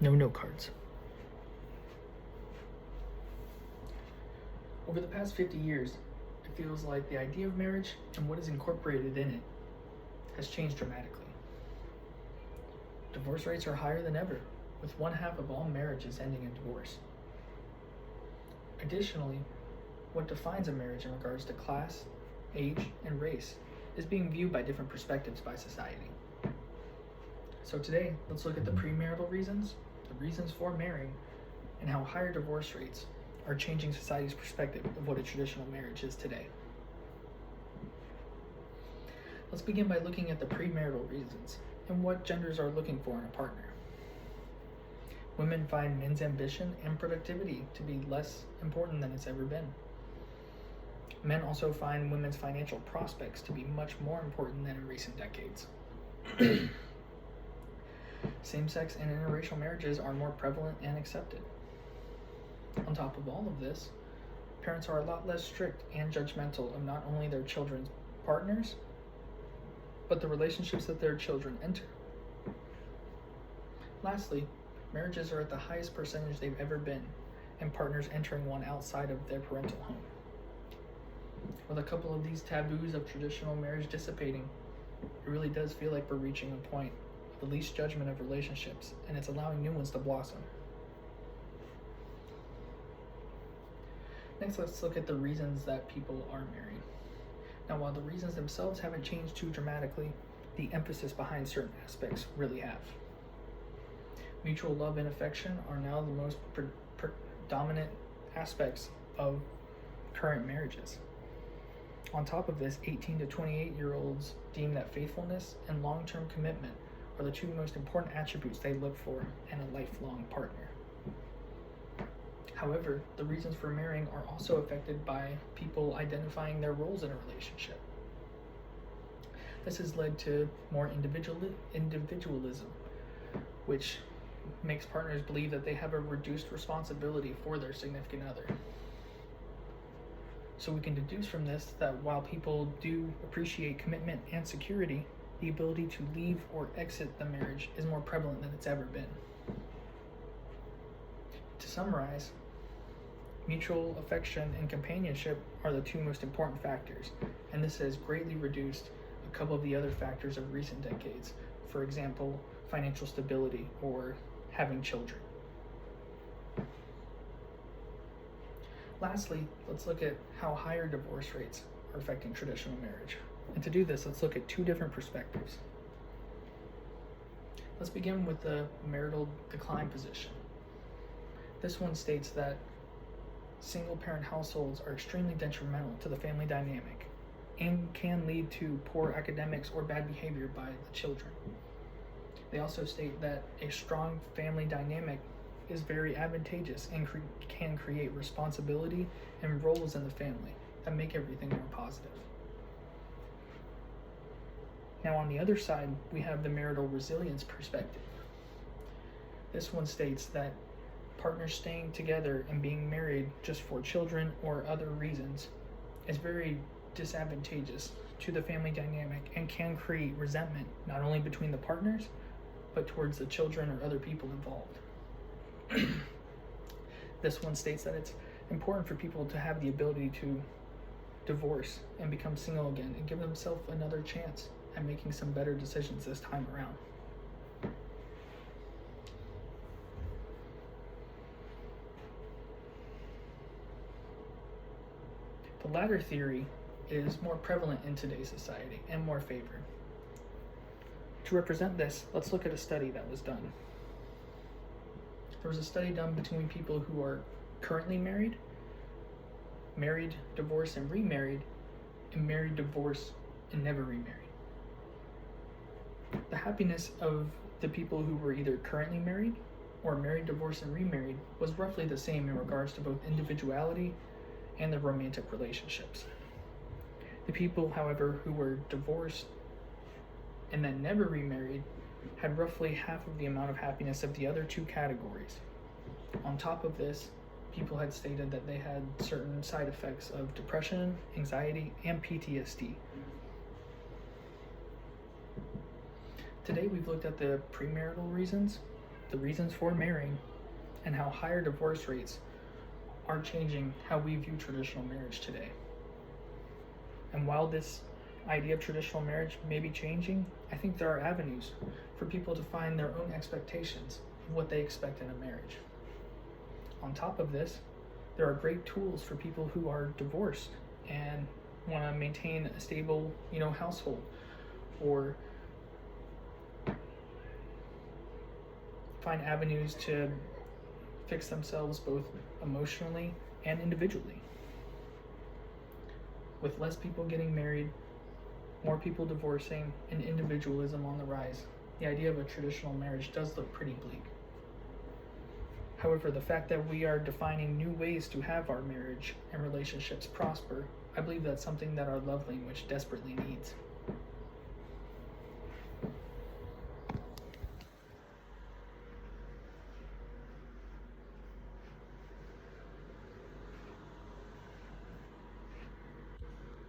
No note cards. Over the past 50 years, it feels like the idea of marriage and what is incorporated in it has changed dramatically. Divorce rates are higher than ever, with 1/2 of all marriages ending in divorce. Additionally, what defines a marriage in regards to class, age, and race is being viewed by different perspectives by society. So today, let's look at the premarital reasons, the reasons for marrying, and how higher divorce rates are changing society's perspective of what a traditional marriage is today. Let's begin by looking at the premarital reasons and what genders are looking for in a partner. Women find men's ambition and productivity to be less important than it's ever been. Men also find women's financial prospects to be much more important than in recent decades. Same-sex and interracial marriages are more prevalent and accepted. On top of all of this, parents are a lot less strict and judgmental of not only their children's partners, but the relationships that their children enter. Lastly, marriages are at the highest percentage they've ever been, and partners entering one outside of their parental home. With a couple of these taboos of traditional marriage dissipating, it really does feel like we're reaching a point of the least judgment of relationships, and it's allowing new ones to blossom. Next, let's look at the reasons that people are married. Now, while the reasons themselves haven't changed too dramatically, the emphasis behind certain aspects really have. Mutual love and affection are now the most predominant aspects of current marriages. On top of this, 18 to 28-year-olds deem that faithfulness and long-term commitment are the two most important attributes they look for in a lifelong partner. However, the reasons for marrying are also affected by people identifying their roles in a relationship. This has led to more individualism, which makes partners believe that they have a reduced responsibility for their significant other. So we can deduce from this that while people do appreciate commitment and security, the ability to leave or exit the marriage is more prevalent than it's ever been. To summarize, mutual affection and companionship are the two most important factors, and this has greatly reduced a couple of the other factors of recent decades. For example, financial stability or having children. Lastly, let's look at how higher divorce rates are affecting traditional marriage. And to do this, let's look at two different perspectives. Let's begin with the marital decline position. This one states that single-parent households are extremely detrimental to the family dynamic and can lead to poor academics or bad behavior by the children. They also state that a strong family dynamic is very advantageous and can create responsibility and roles in the family that make everything more positive. Now, on the other side, we have the marital resilience perspective. This one states that partners staying together and being married just for children or other reasons is very disadvantageous to the family dynamic and can create resentment not only between the partners, but towards the children or other people involved. This one states that it's important for people to have the ability to divorce and become single again and give themselves another chance at making some better decisions this time around. The latter theory is more prevalent in today's society and more favored. To represent this, let's look at a study that was done. There was a study done between people who are currently married, divorced, and remarried, and married, divorced, and never remarried. The happiness of the people who were either currently married or married, divorced, and remarried was roughly the same in regards to both individuality and their romantic relationships. The people, however, who were divorced and then never remarried had roughly half of the amount of happiness of the other two categories. On top of this, people had stated that they had certain side effects of depression, anxiety, and PTSD. Today we've looked at the premarital reasons the reasons for marrying, and how higher divorce rates are changing how we view traditional marriage today. And while this idea of traditional marriage may be changing, I think there are avenues for people to find their own expectations of what they expect in a marriage. On top of this, there are great tools for people who are divorced and want to maintain a stable, household, or find avenues to fix themselves both emotionally and individually. With less people getting married, more people divorcing, and individualism on the rise, the idea of a traditional marriage does look pretty bleak. However, the fact that we are defining new ways to have our marriage and relationships prosper, I believe that's something that our love language desperately needs.